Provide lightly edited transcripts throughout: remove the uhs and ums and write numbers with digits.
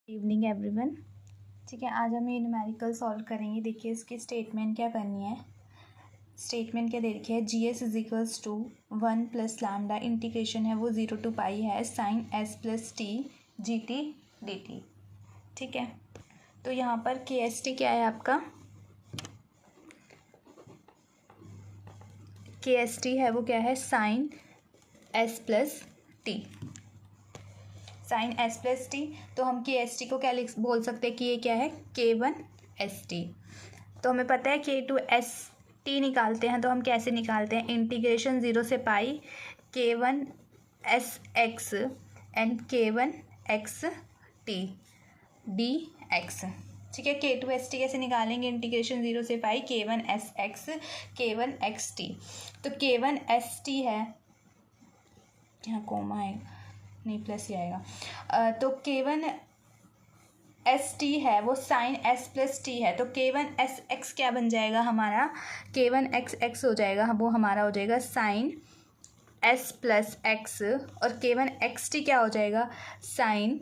Evening everyone. ठीक है, आज हम ये न्यूमेरिकल सॉल्व करेंगे। देखिए इसकी स्टेटमेंट क्या करनी है। स्टेटमेंट क्या दे रखी है, g s is equals to 1 plus lambda, integration है वो 0 to पाई है, sine s plus t g t d t. ठीक है, तो यहाँ पर के एस टी क्या है आपका, के एस टी है वो क्या है, sine s plus t, sine s plus t. तो हम के एस टी को क्या बोल सकते हैं कि ये क्या है, के वन एस टी। तो हमें पता है के टू एस टी निकालते हैं, तो हम कैसे निकालते हैं, इंटीग्रेशन 0 से पाई के वन एस एक्स एंड के one x T D x. ठीक है, के टू एस टी कैसे निकालेंगे, इंटीग्रेशन 0 से पाई के वन एस एक्स के वन एक्स टी। तो के वन एस टी है, यहाँ कोमा आएगा नहीं प्लस ही आएगा, तो के वन एस टी है वो साइन एस प्लस टी है। तो के वन एस एक्स क्या बन जाएगा हमारा, के वन एक्स एक्स हो जाएगा, वो हमारा हो जाएगा साइन एस प्लस एक्स, और के वन एक्स टी क्या हो जाएगा, साइन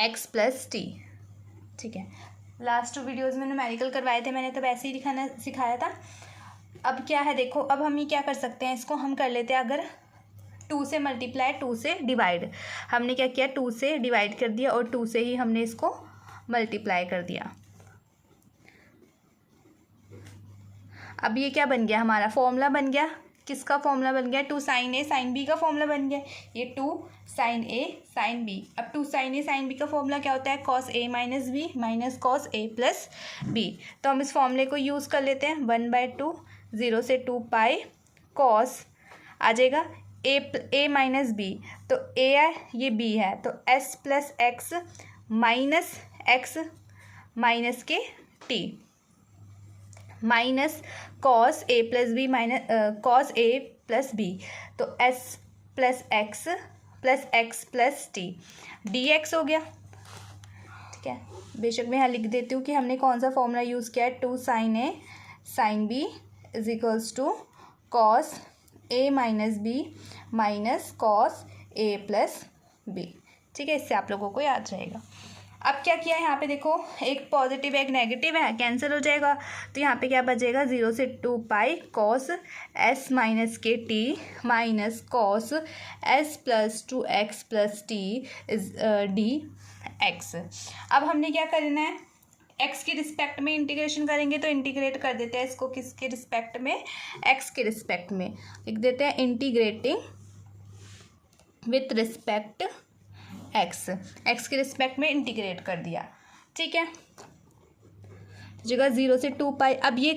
एक्स प्लस टी। ठीक है, लास्ट 2 वीडियोज़ में न्यूमेरिकल करवाए थे मैंने, तब ऐसे ही लिखाना सिखाया था। अब क्या है देखो, अब हम ये क्या कर सकते हैं, इसको हम कर लेते हैं, अगर 2 से मल्टीप्लाई 2 से डिवाइड, हमने क्या किया 2 से डिवाइड कर दिया और 2 से ही हमने इसको मल्टीप्लाई कर दिया। अब ये क्या बन गया, हमारा फॉर्मूला बन गया, किसका फॉर्मूला बन गया, 2 साइन ए साइन बी का फॉर्मूला बन गया, ये 2 साइन ए साइन बी। अब 2 साइन ए साइन बी का फॉर्मूला क्या होता है, cos a minus b minus cos a plus b. तो हम इस फॉर्मूले को यूज़ कर लेते हैं, 1/2 0 से 2 पाई कॉस आ जाएगा ए माइनस बी, तो ए है ये बी है, तो S plus x minus x minus k T minus cos a plus b minus cos a plus b, तो S plus x plus T D x हो गया। ठीक है, बेशक मैं यहाँ लिख देती हूँ कि हमने कौन सा फॉर्मूला यूज़ किया है, 2 sine a sine b is equals to cos a minus b minus cos a plus b. ठीक है, इससे आप लोगों को याद रहेगा। अब क्या किया है यहाँ पे देखो, एक पॉजिटिव एक नेगेटिव है, कैंसिल हो जाएगा, तो यहाँ पे क्या बचेगा, 0 से 2 पाई cos s minus k T minus cos S plus 2x plus T is D x. अब हमने क्या करना है, एक्स के रिस्पेक्ट में इंटीग्रेशन करेंगे, तो इंटीग्रेट कर देते हैं इसको किसके रिस्पेक्ट में, एक्स के रिस्पेक्ट में लिख देते हैं, integrating with respect x, x के रिस्पेक्ट में इंटीग्रेट कर दिया। ठीक है, जगह 0 से 2 पाई। अब ये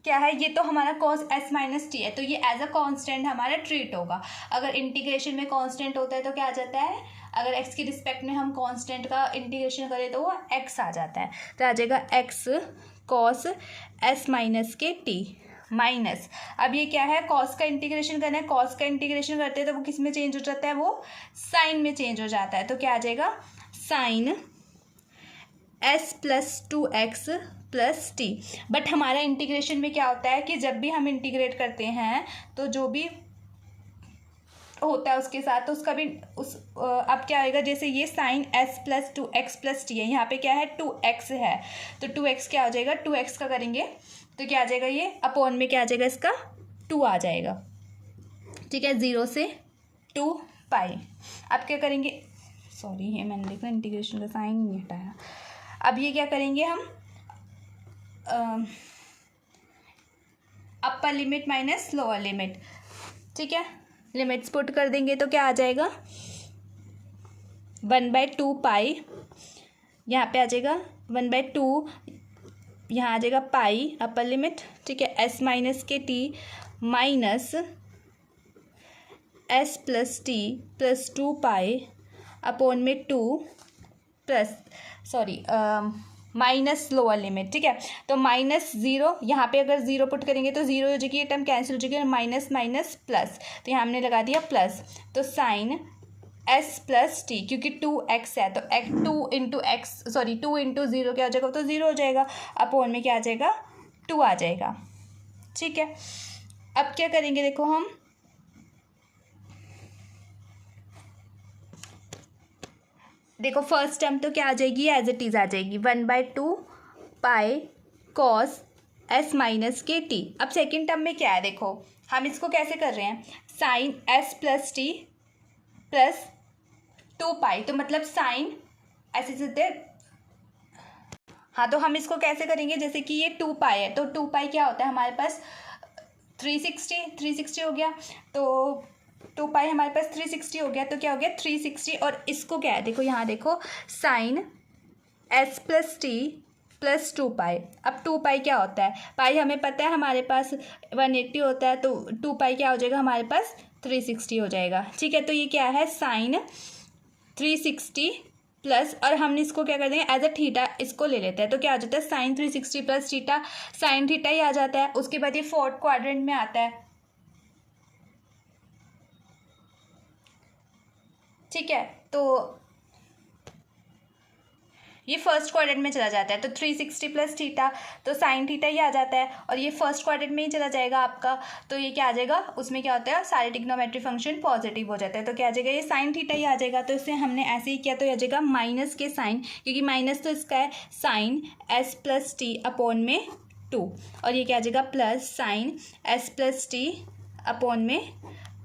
क्या है, ये तो हमारा कॉस एस माइनस टी है, तो ये एज अ कांस्टेंट हमारा ट्रीट होगा। अगर इंटीग्रेशन में कांस्टेंट होता है तो क्या आ जाता है, अगर एक्स के रिस्पेक्ट में हम कांस्टेंट का इंटीग्रेशन करें तो वो एक्स आ जाता है, तो आ जाएगा x cos s minus k T minus, अब ये क्या है, कॉस का इंटीग्रेशन करना है, कॉस का इंटीग्रेशन करते हैं तो वो किस में चेंज हो जाता है, वो साइन में चेंज हो जाता है, तो क्या आ जाएगा, sine s plus 2x plus t. But हमारा इंटीग्रेशन में क्या होता है कि जब भी हम इंटीग्रेट करते हैं तो जो भी होता है उसके साथ, तो उसका भी अब क्या आएगा, जैसे ये sine s plus 2x plus t है, यहाँ पे क्या है 2x है, तो 2x क्या हो जाएगा, 2x का करेंगे तो क्या आ जाएगा, ये अपॉन में क्या आ जाएगा, इसका 2 आ जाएगा। ठीक है, 0 से 2 पाई। अब क्या करेंगे, सॉरी ये मैंने देखा इंटीग्रेशन का साइन नहीं हटाया। अब ये क्या करेंगे हम, अपर लिमिट माइनस लोअर लिमिट। ठीक है, लिमिट्स पुट कर देंगे तो क्या आ जाएगा, 1/2 पाई, यहाँ पे आ जाएगा 1/2, यहाँ आ जाएगा पाई अपर लिमिट। ठीक है, S minus k T minus S plus t plus 2 पाई अपॉन में 2 plus sorry minus lower limit. ठीक है, तो माइनस 0, यहाँ पे अगर 0 पुट करेंगे तो 0 हो जाएगी, ये टर्म कैंसिल हो जाएगी, माइनस माइनस प्लस, तो यहाँ हमने लगा दिया प्लस, तो साइन एस प्लस टी, क्योंकि 2x है तो 2 इंटू एक्स सॉरी 2 इंटू 0 क्या हो जाएगा, तो 0 हो जाएगा, अपॉन में क्या आ जाएगा, 2 आ जाएगा। ठीक है, अब क्या करेंगे देखो, हम देखो फर्स्ट टर्म तो क्या आ जाएगी, एज इट इज़ आ जाएगी 1/2 pi cos s minus k T. अब सेकेंड टर्म में क्या है, देखो हम इसको कैसे कर रहे हैं, sine s plus t plus 2 pi, तो मतलब साइन ऐसे सीधे, हाँ तो हम इसको कैसे करेंगे, जैसे कि ये 2 पाई है तो 2 पाई क्या होता है हमारे पास 360 हो गया, तो 2 पाई हमारे पास 360 हो गया, तो क्या हो गया 360, और इसको क्या है, देखो यहाँ देखो sine s plus t plus 2 pi. अब 2 पाई क्या होता है, पाई हमें पता है हमारे पास 180 होता है, तो 2 पाई क्या हो जाएगा हमारे पास 360 हो जाएगा। ठीक है, तो ये क्या है साइन 360 प्लस, और हमने इसको क्या कर देंगे एज अ थीटा इसको ले लेते हैं, तो क्या आ जाता है sine 360 plus theta, sine theta ही आ जाता है। उसके बाद ये फोर्थ क्वाड्रेंट में आता है। ठीक है, तो ये फर्स्ट क्वाड्रेंट में चला जाता है, तो 360 प्लस थीटा, तो साइन थीटा ही आ जाता है, और ये फर्स्ट क्वाड्रेंट में ही चला जाएगा आपका, तो ये क्या आ जाएगा, उसमें क्या होता है सारे ट्रिग्नोमेट्री फंक्शन पॉजिटिव हो जाता है, तो क्या आ जाएगा ये साइन थीटा ही आ जाएगा। तो इससे हमने ऐसे ही किया, तो ये आ जाएगा माइनस के साइन, क्योंकि माइनस तो इसका है sine s plus t upon में 2, और ये क्या आ जाएगा plus sine s plus t upon में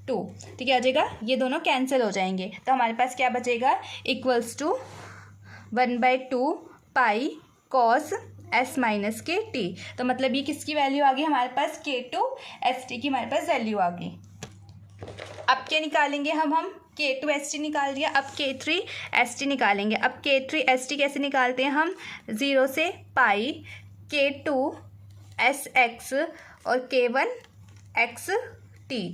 2। ठीक है, आ जाएगा, ये दोनों कैंसिल हो जाएंगे, तो हमारे पास क्या बचेगा equals to 1/2 pi cos s minus k t. तो मतलब ये किसकी वैल्यू आ गई हमारे पास, K2 ST की हमारे पास वैल्यू आ गई। अब क्या निकालेंगे हम K2 ST निकाल दिया, अब K3 ST निकालेंगे। अब K3 ST कैसे निकालते हैं हम, 0 से पाई K2 SX और K1 XT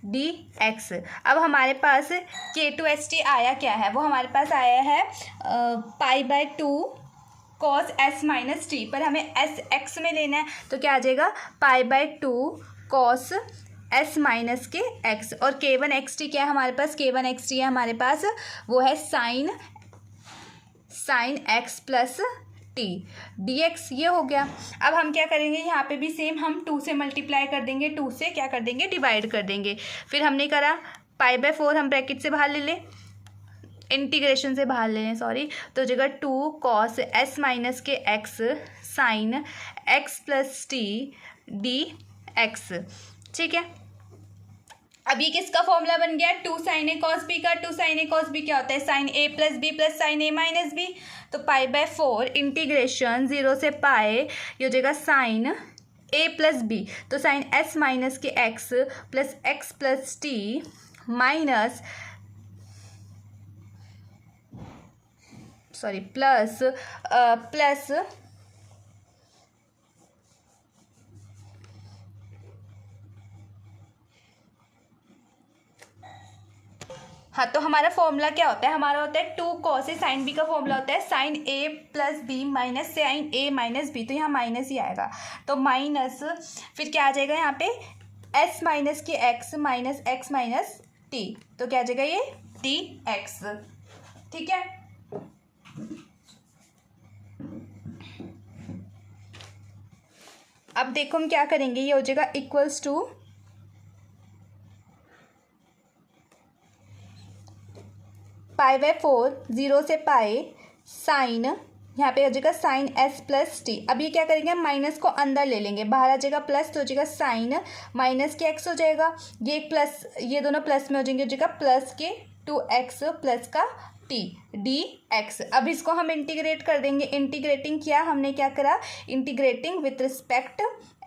dx। अब हमारे पास K2 ST आया क्या है, वो हमारे पास आया है π/2 cos s माइनस टी, पर हमें s x में लेना है, तो क्या आ जाएगा π/2 cos s minus k x, और K1 XT क्या है हमारे पास, K1 XT है हमारे पास, वो है sine x plus t dx, ये हो गया। अब हम क्या करेंगे, यहाँ पे भी सेम हम 2 से मल्टीप्लाई कर देंगे, 2 से क्या कर देंगे डिवाइड कर देंगे। फिर हमने करा π/4 हम ब्रैकेट से बाहर ले लें, इंटीग्रेशन से बाहर ले लें सॉरी, तो जगह 2 cos s minus k x sine x plus t dx। ठीक है, अब ये किसका फॉर्मूला बन गया, 2 sin a cos b का। 2 sin a cos b क्या होता है, sine a plus b plus sine a minus b, तो π/4 इंटीग्रेशन 0 से पाए, ये हो जाएगा साइन a प्लस बी, तो sine s minus k x plus x plus t minus sorry plus plus हाँ, तो हमारा फॉर्मूला क्या होता है, हमारा होता है 2 cos a साइन बी का फॉर्मूला होता है sine a plus b minus sine a minus b, तो यहाँ माइनस ही आएगा, तो माइनस फिर क्या आ जाएगा यहाँ पे s minus k x minus x minus T, तो क्या आ जाएगा ये dx। ठीक है, अब देखो हम क्या करेंगे, ये हो जाएगा इक्वल्स टू π/4 0 से पाए साइन, यहाँ पे हो जाएगा साइन s प्लस टी। अब ये क्या करेंगे, माइनस को अंदर ले लेंगे, बाहर आ जाएगा प्लस, तो हो जाएगा साइन माइनस के x हो जाएगा, ये प्लस ये दोनों प्लस में हो जाएंगे, हो जाएगा प्लस के 2x प्लस का t dx। अब इसको हम इंटीग्रेट कर देंगे, इंटीग्रेटिंग किया हमने, क्या करा इंटीग्रेटिंग विथ रिस्पेक्ट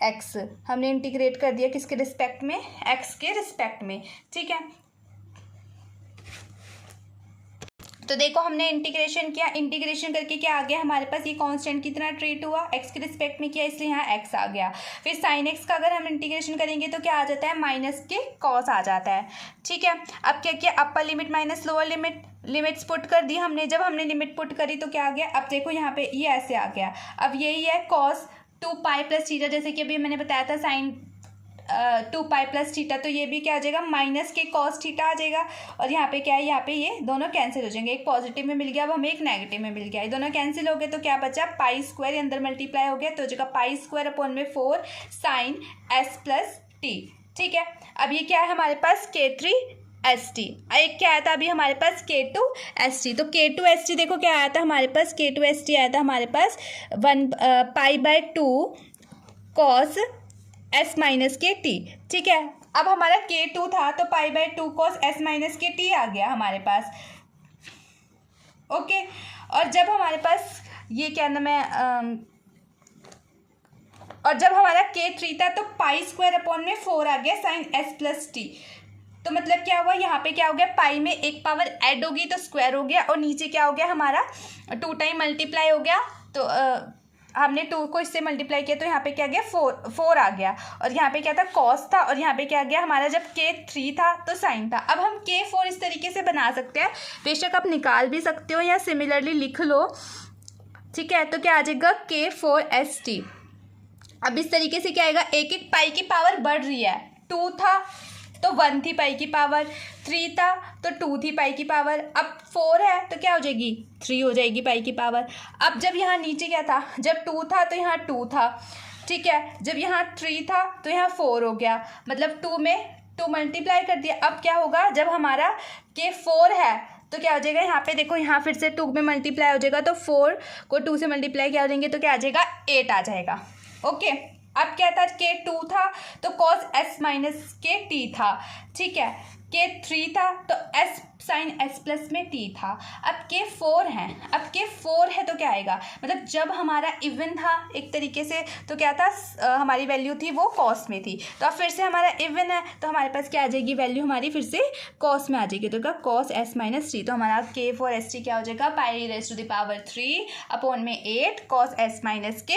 x, हमने इंटीग्रेट कर दिया किसके रिस्पेक्ट में, x के रिस्पेक्ट में। ठीक है, तो देखो हमने इंटीग्रेशन किया, इंटीग्रेशन करके क्या आ गया हमारे पास, ये कांस्टेंट की तरह ट्रीट हुआ, x के रिस्पेक्ट में किया इसलिए यहाँ x आ गया। फिर साइन x का अगर हम इंटीग्रेशन करेंगे तो क्या आ जाता है, माइनस के कॉस आ जाता है। ठीक है, अब क्या किया, अपर limit minus lower limit, limits put कर दी हमने, जब हमने लिमिट पुट करी तो क्या आ गया, अब देखो यहाँ पे ये ऐसे आ गया, अब यही है कॉस 2 पाई प्लस थीटा, जैसे कि अभी मैंने बताया था साइन 2 पाई प्लस थीटा, तो ये भी क्या आ जाएगा माइनस के कॉस थीटा आ जाएगा, और यहाँ पे क्या है, यहाँ पे ये दोनों कैंसिल हो जाएंगे, एक पॉजिटिव में मिल गया, अब हमें एक नेगेटिव में मिल गया, ये दोनों कैंसिल हो गए, तो क्या बचा पाई स्क्वायर अंदर मल्टीप्लाई हो गया, तो हो जाएगा पाई स्क्वायर अपॉन में 4 साइन s प्लस टी। ठीक है, अब ये क्या है हमारे पास K3 एस टी। एक क्या आया था अभी हमारे पास के टू एस टी। तो के टू एस टी देखो क्या आया था हमारे पास, के टू एस टी आया था हमारे पास 1/2 cos s minus k T. ठीक है, अब हमारा के टू था तो π/2 cos s minus k t आ गया हमारे पास। ओके, और जब हमारे पास ये क्या नाम है और जब हमारा k3 था तो π²/4 आ गया साइन एस प्लस टी। तो मतलब क्या हुआ, यहाँ पे क्या हो गया, पाई में एक पावर ऐड होगी तो स्क्वायर हो गया, और नीचे क्या हो गया हमारा 2 टाइम मल्टीप्लाई हो गया। तो हमने 2 को इससे मल्टीप्लाई किया तो यहाँ पे क्या गया 4 आ गया, और यहाँ पे क्या था कॉस था, और यहाँ पे क्या गया हमारा जब k3 था तो साइन था। अब हम k4 इस तरीके से बना सकते हैं, बेशक आप निकाल भी सकते हो या सिमिलरली लिख लो। ठीक है, तो क्या आ जाएगा k4st। अब इस तरीके से क्या आएगा, एक एक पाई की पावर बढ़ रही है। 2 था तो 1 थी पाई की पावर, 3 था तो 2 थी पाई की पावर, अब 4 है तो क्या हो जाएगी 3 हो जाएगी पाई की पावर। अब जब यहाँ नीचे क्या था, जब 2 था तो यहाँ 2 था। ठीक है, जब यहाँ 3 था तो यहाँ 4 हो गया, मतलब 2 में 2 मल्टीप्लाई कर दिया। अब क्या होगा, जब हमारा के 4 है तो क्या हो जाएगा, यहाँ पे देखो यहाँ फिर से 2 में मल्टीप्लाई हो जाएगा, तो 4 को 2 से मल्टीप्लाई क्या हो देंगे तो क्या आ जाएगा 8 आ जाएगा। ओके, अब क्या था k2 था तो cos s minus k T था। ठीक है, k3 था तो s साइन s प्लस में t था। अब k4 है, अब k4 है तो क्या आएगा, मतलब जब हमारा इवन था एक तरीके से तो क्या था हमारी वैल्यू थी वो cos में थी, तो अब फिर से हमारा इवन है तो हमारे पास क्या आ जाएगी वैल्यू हमारी फिर से cos में आ जाएगी, तो क्या cos s माइनस टी। तो हमारा k4st क्या हो जाएगा π⁻3 cos s minus k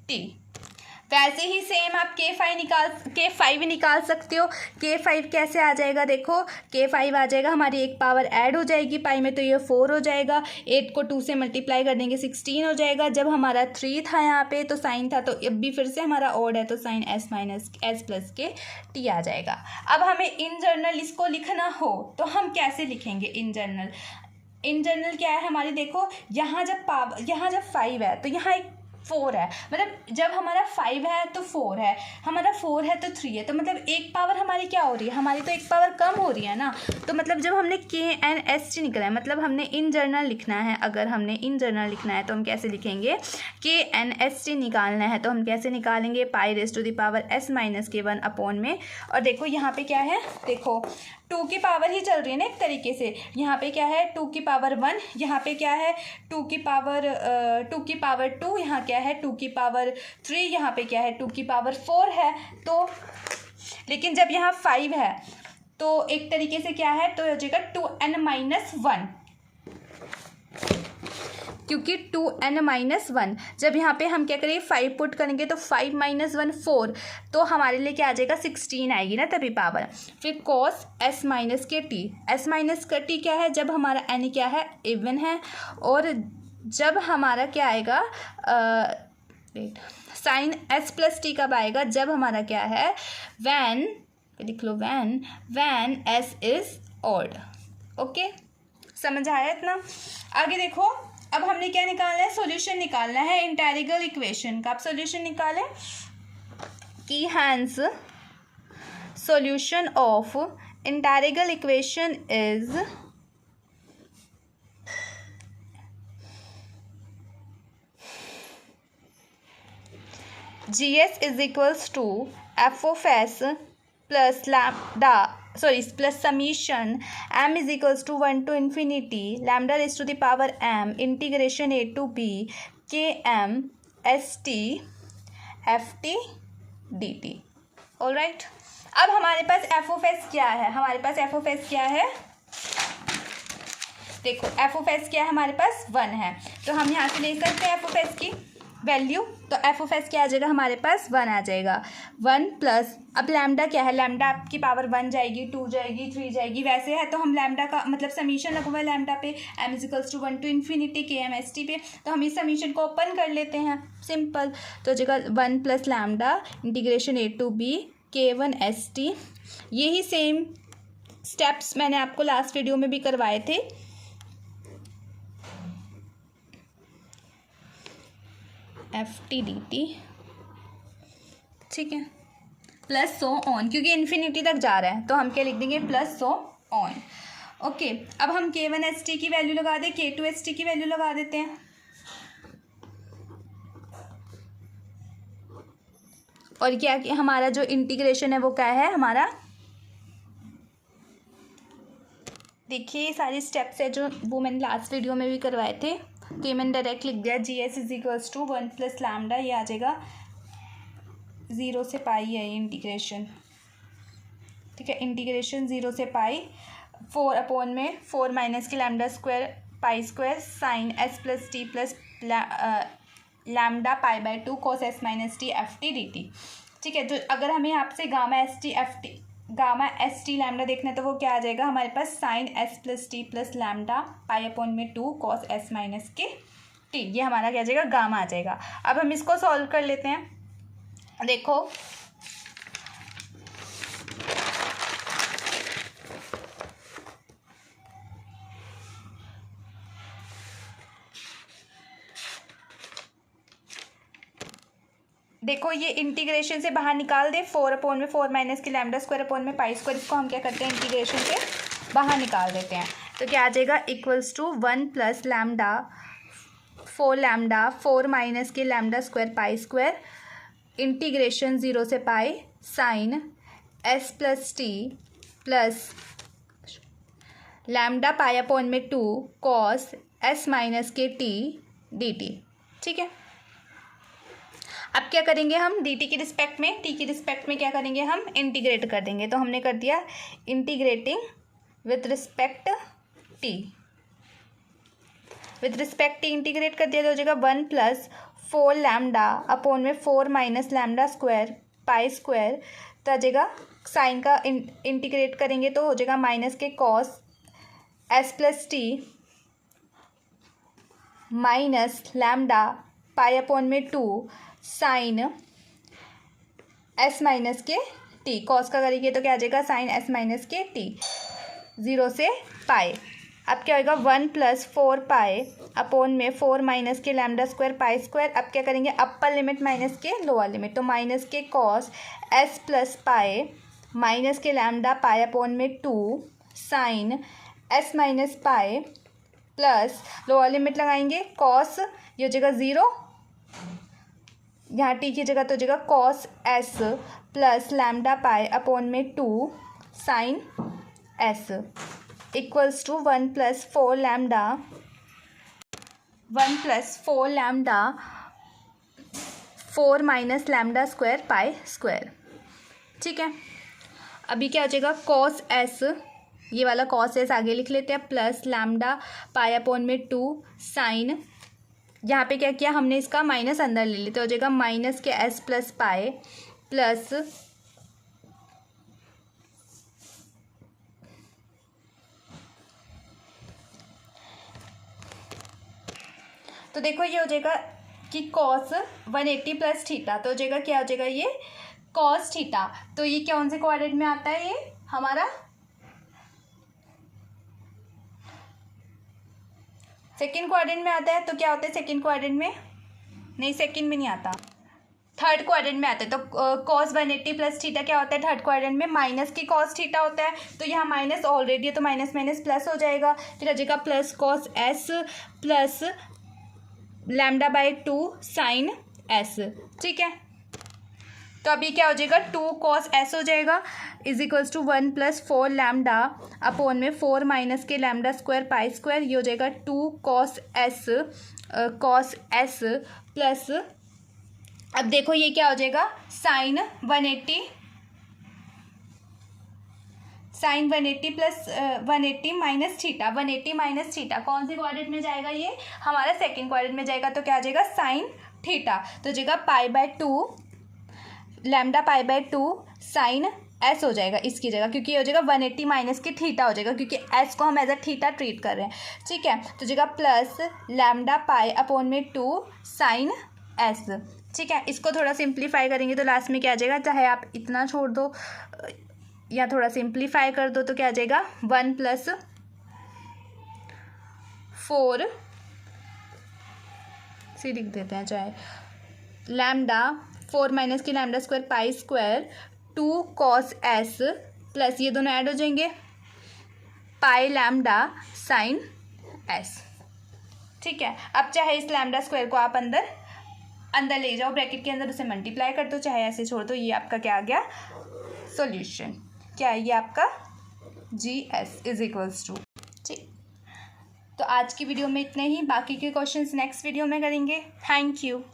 T. वैसे ही सेम आप k5 निकाल सकते हो। k5 कैसे आ जाएगा, देखो k5 आ जाएगा हमारी एक पावर ऐड हो जाएगी पाई में, तो ये 4 हो जाएगा, 8 को 2 से मल्टीप्लाई कर देंगे 16 हो जाएगा। जब हमारा 3 था यहाँ पे तो साइन था, तो अब भी फिर से हमारा ऑड है तो sine s minus s plus k t आ जाएगा। अब हमें इन जनरल इसको लिखना हो तो हम कैसे लिखेंगे इन जनरल क्या है हमारी, देखो यहाँ जब 5 है तो यहाँ एक 4 है, मतलब जब हमारा 5 है तो 4 है, हमारा 4 है तो 3 है, तो मतलब एक पावर हमारी क्या हो रही है, हमारी तो एक पावर कम हो रही है ना। तो मतलब जब हमने kn_st निकला है, मतलब हमने इन जनरल लिखना है, अगर हमने इन जनरल लिखना है तो हम कैसे लिखेंगे, kn_st निकालना है तो हम कैसे निकालेंगे π⁻s माइनस k1 अपॉन में। और देखो यहाँ पे क्या है, देखो 2 की पावर ही चल रही है ना एक तरीके से, यहाँ पे क्या है 2 की पावर 1, यहाँ पे क्या है 2 की पावर 2, यहाँ क्या है 2 की पावर 3, यहाँ पे क्या है 2 की पावर 4 है। तो लेकिन जब यहाँ 5 है तो एक तरीके से क्या है, तो हो जाएगा 2n-1, क्योंकि 2n-1 जब यहाँ पे हम क्या करेंगे 5 पुट करेंगे तो 5 - 1 4, तो हमारे लिए क्या आ जाएगा 16 आएगी ना तभी पावर। फिर cos s minus k T, s minus का टी क्या है, जब हमारा n क्या है इवन है, और जब हमारा क्या आएगा साइन s प्लस टी कब आएगा, जब हमारा क्या है वैन, लिख लो when s is odd. Okay, समझ आया इतना। आगे देखो, अब हमने क्या निकालना है, सॉल्यूशन निकालना है इंटेग्रल इक्वेशन का। आप सॉल्यूशन निकालें कि hence solution of integral equation is GS is equals to f(s) plus lambda plus summation m is equals to 1 to infinity lambda raise to the power m integration a to b km st ft dt। Alright, अब हमारे पास f(s) क्या है, हमारे पास f(s) क्या है, देखो f(s) क्या है हमारे पास 1 है, तो हम यहाँ से ले सकते हैं f(s) की वैल्यू, तो f(s) क्या आ जाएगा हमारे पास 1 आ जाएगा, 1 प्लस, अब लैम्डा क्या है, लैम्डा आपकी पावर 1 जाएगी, 2 जाएगी, 3 जाएगी, वैसे है तो हम लैम्डा का मतलब समीशन लगा हुआ है लैम्डा पे m is equals to 1 to infinity km st पे, तो हम इस समीशन को ओपन कर लेते हैं, सिंपल, तो हो जाएगा 1 plus lambda integration a to b k1 st। यही सेम स्टेप्स मैंने आपको लास्ट वीडियो में भी करवाए थे। ft dt, ठीक है, प्लस सो ऑन, क्योंकि इन्फिनिटी तक जा रहा है तो हम क्या लिख देंगे प्लस सो ऑन। ओके, अब हम K1ST की वैल्यू लगा दें, K2ST की वैल्यू लगा देते हैं। और क्या कि हमारा जो इंटीग्रेशन है वो क्या है हमारा, देखिए सारी स्टेप्स है जो वो मैंने लास्ट वीडियो में भी करवाए थे, तो ये मैंने डायरेक्ट लिख दिया। GS is equals to 1 + lambda, ये आ जाएगा 0 से पाई है ये इंटीग्रेशन, ठीक है। इंटीग्रेशन 0 से पाई 4 अपॉन में 4 माइनस के lambda square pi square sine S + T plus lambda pi by 2 cos S - T FT dt, ठीक है। तो अगर हमें आपसे गामा एस टी लैम्डा देखना है तो वो क्या आ जाएगा हमारे पास, sine S + T plus lambda pi upon में 2 cos S - T, ये हमारा क्या आ जाएगा, गामा आ जाएगा। अब हम इसको सॉल्व कर लेते हैं। देखो देखो ये इंटीग्रेशन से बाहर निकाल दे, 4 अपॉन में 4 माइनस के लैम्डा स्क्वायर अपॉन में पाई स्क्वायर, इसको हम क्या करते हैं इंटीग्रेशन से बाहर निकाल देते हैं। तो क्या आ जाएगा, equals to 1 + lambda 4 lambda 4 minus के lambda square pi square integration 0 से pi sine S + T plus lambda pi upon में 2 cos S - T dt, ठीक है। अब क्या करेंगे हम, dt की रिस्पेक्ट में, t की रिस्पेक्ट में क्या करेंगे हम, इंटीग्रेट कर देंगे। तो हमने कर दिया integrating with respect t, with respect t integrate कर दिया तो हो जाएगा 1 + 4 लैम्डा अपॉन में 4 minus lambda square pi square, तो आ जाएगा साइन का इंटीग्रेट करेंगे तो हो जाएगा minus k cos S + T minus lambda pi upon में 2 साइन S - T, कॉस का करेंगे तो क्या आ जाएगा, साइन S - T 0 से पाई। अब क्या होगा, 1 + 4 पाई अपॉन में 4 माइनस के लैम्डा स्क्वायर पाई स्क्वायर। अब क्या करेंगे, upper limit minus k lower limit, तो minus k cos S + pi minus के लैम्डा पाई अपॉन में 2 sine S - pi plus lower limit लगाएंगे cos, ये हो जाएगा 0, यहाँ टी की जगह तो हो जाएगा cos S plus lambda pi upon में 2 sine S equals to 1 + 4 lambda 4 minus lambda square pi square, ठीक है। अभी क्या हो जाएगा, cos S, ये वाला cos S आगे लिख लेते हैं, प्लस लैम्डा पाई अपॉन में 2 साइन, यहाँ पे क्या किया हमने, इसका माइनस अंदर ले लिया तो हो जाएगा माइनस के S + पाई प्लस तो देखो ये हो जाएगा कि cos 180 + थीटा, तो हो जाएगा क्या हो जाएगा ये cos थीटा। तो ये कौन से क्वाड्रेंट में आता है, ये हमारा सेकंड क्वाड्रेंट में आता है। तो क्या होता है सेकंड क्वाड्रेंट में, नहीं सेकंड में नहीं आता, थर्ड क्वाड्रेंट में आता है। तो cos 180 + थीटा क्या होता है थर्ड क्वाड्रेंट में, माइनस की cos थीटा होता है। तो यहाँ माइनस ऑलरेडी है तो माइनस माइनस प्लस हो जाएगा, फिर आ जाएगा plus cos S plus lambda by 2 sine S, ठीक है। तो अभी क्या हो जाएगा, 2 cos S हो जाएगा is equals to 1 + 4 lambda upon में 4 माइनस के लैम्डा स्क्वायर पाई स्क्वायर, ये हो जाएगा 2 cos S प्लस, अब देखो ये क्या हो जाएगा, sine 180 plus 180 minus theta, 180 minus theta कौन से क्वाड्रेंट में जाएगा, ये हमारा सेकंड क्वाड्रेंट में जाएगा। तो क्या आ जाएगा साइन थीटा, तो जाएगा pi by 2 lambda pi by 2 sine S हो जाएगा इसकी जगह, क्योंकि ये हो जाएगा 180 माइनस की थीटा हो जाएगा, क्योंकि S को हम एज अ थीटा ट्रीट कर रहे हैं, ठीक है। तो जाएगा प्लस लैम्डा पाई अपॉन में 2 साइन S, ठीक है। इसको थोड़ा सिंप्लीफाई करेंगे तो लास्ट में क्या आ जाएगा, चाहे आप इतना छोड़ दो या थोड़ा सिंप्लीफाई कर दो तो क्या आ जाएगा 1 + 4 सी लिख देते हैं, चाहे लैम्डा 4 माइनस की lambda square pi square 2 cos S plus ये दोनों ऐड हो जाएंगे पाई लैम्डा साइन एस। ठीक है, अब चाहे इस लैम्डा स्क्वायर को आप अंदर ले जाओ ब्रैकेट के अंदर, उसे मल्टीप्लाई कर दो, चाहे ऐसे छोड़ दो। ये आपका क्या आ गया सॉल्यूशन। क्या है ये आपका GS इज इक्वल्स टू। ठीक, तो आज की वीडियो में इतने ही, बाकी के क्वेश्चंस नेक्स्ट वीडियो में करेंगे। Thank you.